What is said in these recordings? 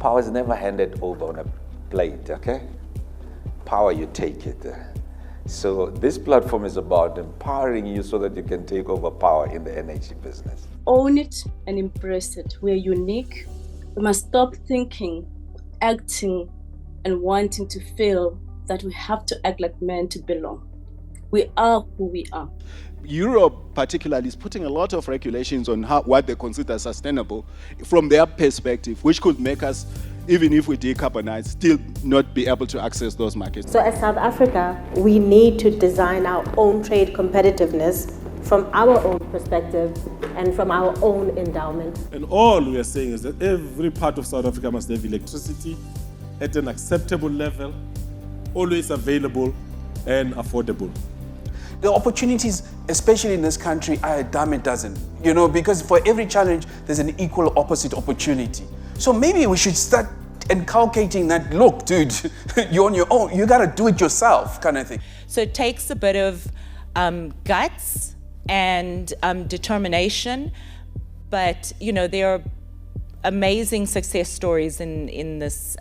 Power is never handed over on a plate, okay? Power, you take it. So this platform is about empowering you so that you can take over power in the energy business. Own it and embrace it. We're unique. We must stop thinking, acting, and wanting to feel that we have to act like men to belong. We are who we are. Europe particularly is putting a lot of regulations on what they consider sustainable from their perspective, which could make us, even if we decarbonize, still not be able to access those markets. So as South Africa, we need to design our own trade competitiveness from our own perspective and from our own endowment. And all we are saying is that every part of South Africa must have electricity at an acceptable level, always available and affordable. The opportunities, especially in this country, are a dime a dozen, because for every challenge, there's an equal opposite opportunity. So maybe we should start inculcating that, look, dude, you're on your own, you gotta do it yourself kind of thing. So it takes a bit of guts and determination, but there are amazing success stories in this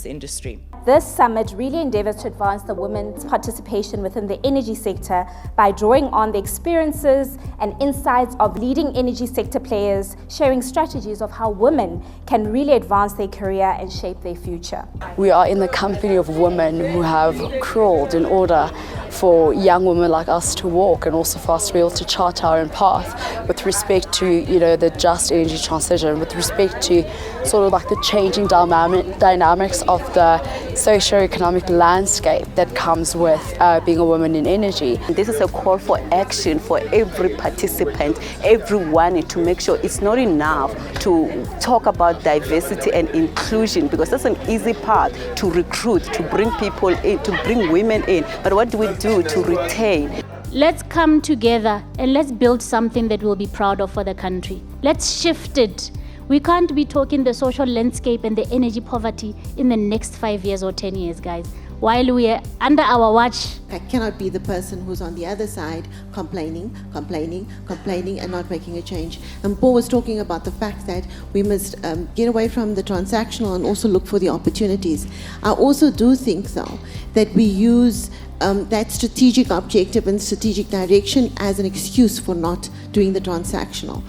industry. This summit really endeavours to advance the women's participation within the energy sector by drawing on the experiences and insights of leading energy sector players, sharing strategies of how women can really advance their career and shape their future. We are in the company of women who have crawled in order for young women like us to walk, and also for us to be able to chart our own path with respect to the just energy transition, with respect to sort of like the changing dynamics of the socio-economic landscape that comes with being a woman in energy. This is a call for action for every participant, everyone, to make sure it's not enough to talk about diversity and inclusion, because that's an easy path to recruit, to bring people in, to bring women in. But what do we do to retain? Let's come together and let's build something that we'll be proud of for the country. Let's shift it. We can't be talking the social landscape and the energy poverty in the next 5 years or 10 years, guys, while we are under our watch. I cannot be the person who's on the other side complaining and not making a change. And Paul was talking about the fact that we must get away from the transactional and also look for the opportunities. I also do think, though, that we use that strategic objective and strategic direction as an excuse for not doing the transactional.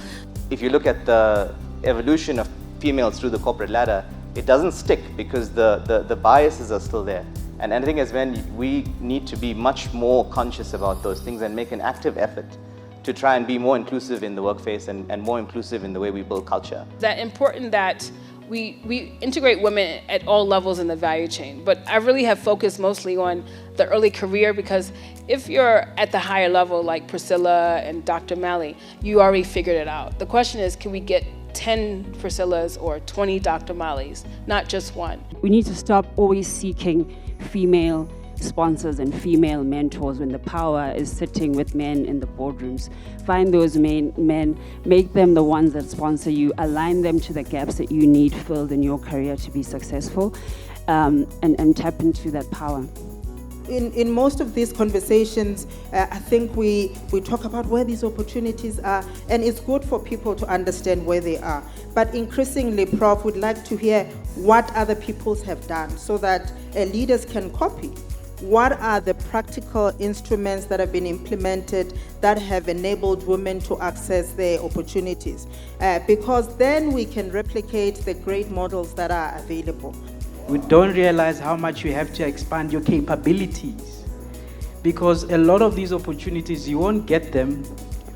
If you look at the evolution of females through the corporate ladder, it doesn't stick because the biases are still there. And I think as men, we need to be much more conscious about those things and make an active effort to try and be more inclusive in the workplace and more inclusive in the way we build culture. That's important that we integrate women at all levels in the value chain, but I really have focused mostly on the early career, because if you're at the higher level like Priscilla and Dr. Malley, you already figured it out. The question is, can we get 10 Priscillas or 20 Dr. Malleys, not just one? We need to stop always seeking female sponsors and female mentors when the power is sitting with men in the boardrooms. Find those men, make them the ones that sponsor you, align them to the gaps that you need filled in your career to be successful, and tap into that power. In most of these conversations, I think we talk about where these opportunities are, and it's good for people to understand where they are. But increasingly, Prof, would like to hear what other peoples have done so that leaders can copy. What are the practical instruments that have been implemented that have enabled women to access their opportunities? Because then we can replicate the great models that are available. We don't realize how much you have to expand your capabilities, because a lot of these opportunities, you won't get them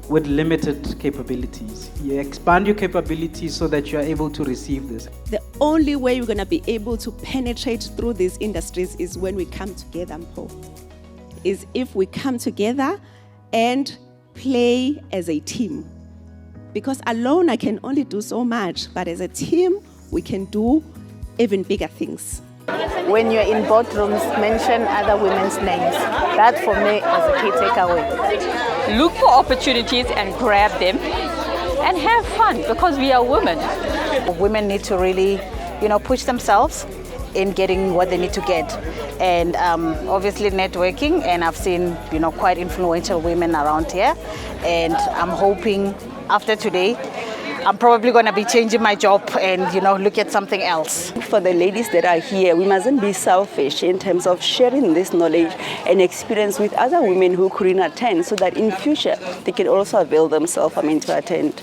with limited capabilities. You expand your capabilities so that you are able to receive this. The only way we're going to be able to penetrate through these industries is when we come together, Paul. Is if we come together and play as a team. Because alone I can only do so much, but as a team we can do even bigger things. When you're in boardrooms, mention other women's names. That for me is a key takeaway. Look for opportunities and grab them and have fun, because we are women. Women need to really, push themselves in getting what they need to get. And obviously networking, and I've seen, quite influential women around here. And I'm hoping after today, I'm probably going to be changing my job and, you know, look at something else. For the ladies that are here, we mustn't be selfish in terms of sharing this knowledge and experience with other women who couldn't attend, so that in future they can also avail themselves, to attend.